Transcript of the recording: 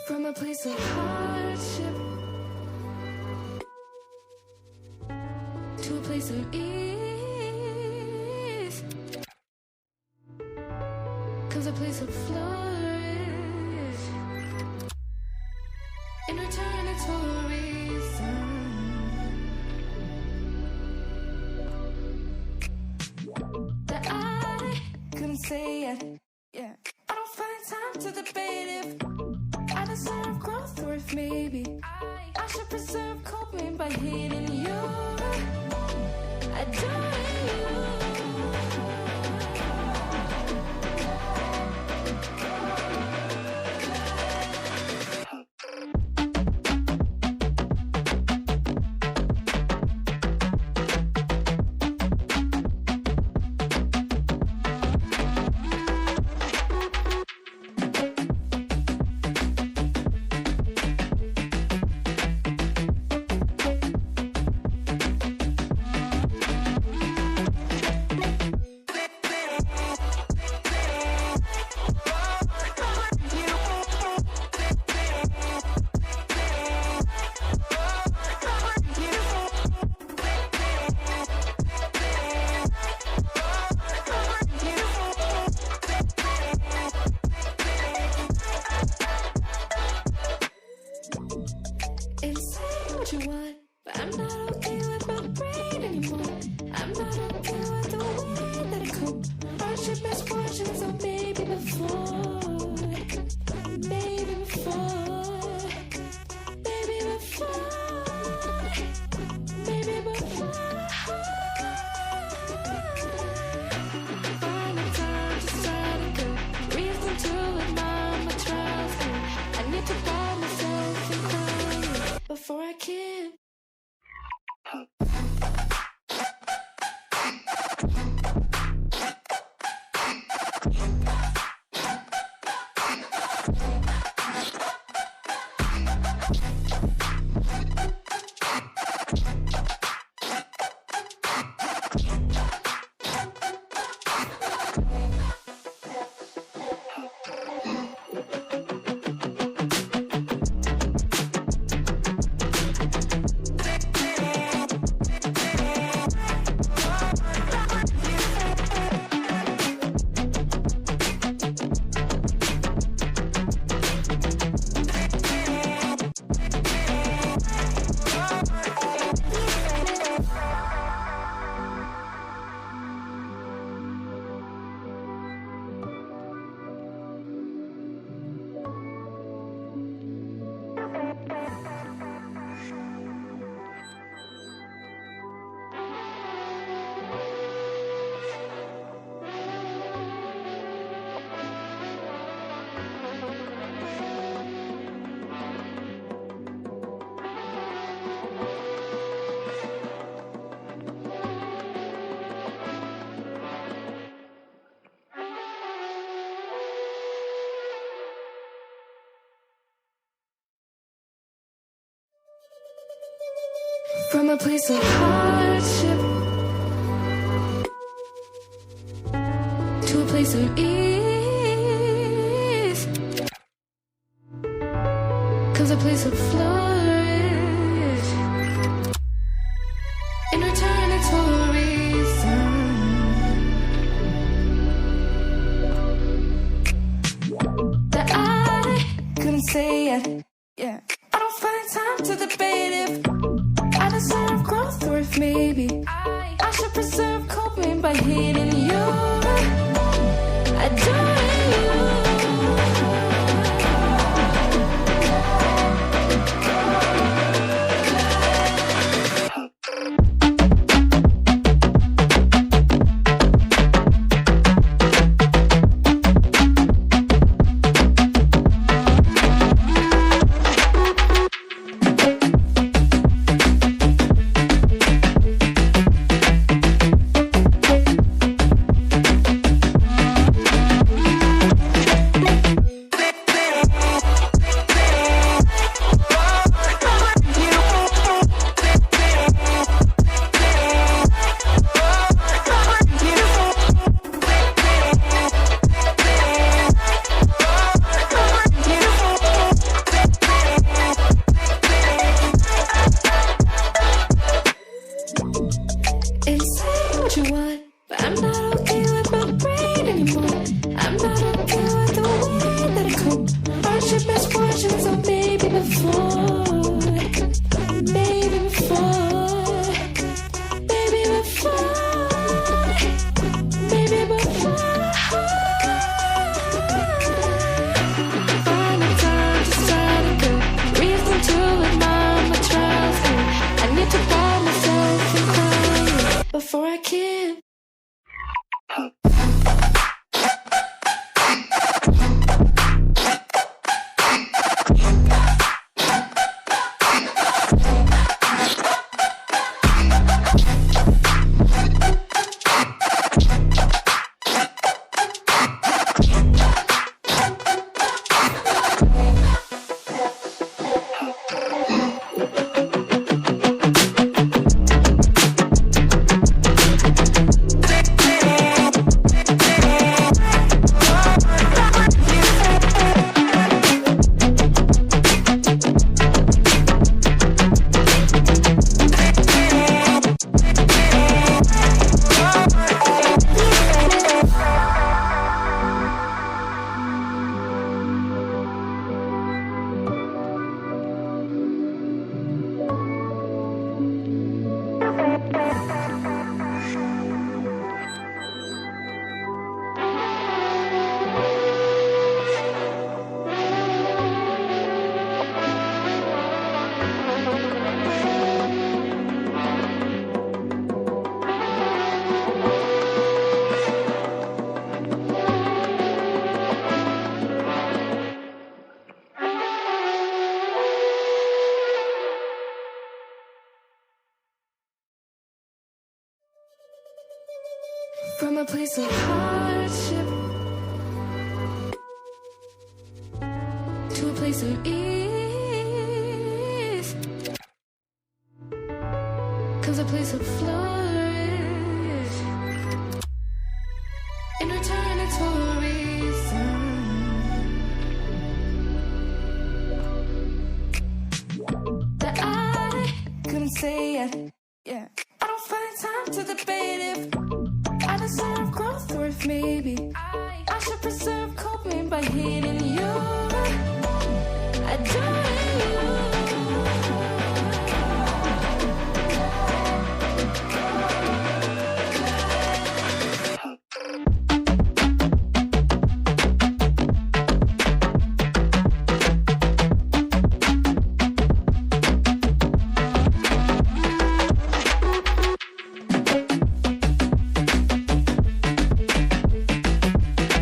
From a place of hardship to a place of ease comes a place of flourish. In return, it's for a reason. That I couldn't say it. Yeah, I don't find time to debate if I deserve growth or if maybe I should preserve coping by hating you. Adoring you. You want, but I'm not okay with my brain anymore. I'm not okay with the way that it comes. Hardship, misfortune, so maybe before, maybe before, maybe before, maybe before. Find the time to start again. Reason to admire my trials. I need to buy myself and cry before I can. From a place of hardship to a place of ease comes a place of flourish. In return, it's for a reason. That I couldn't say it. Yeah, I don't find time to debate if I deserve growth or if maybe I should preserve coping by hating you. Adoring you. place of hardship to a place of ease comes a place of flourish. In return, it's for a reason. That I couldn't say yet. Yeah. I don't find time to debate if I deserve growth or if maybe I should preserve coping by hating you. I don't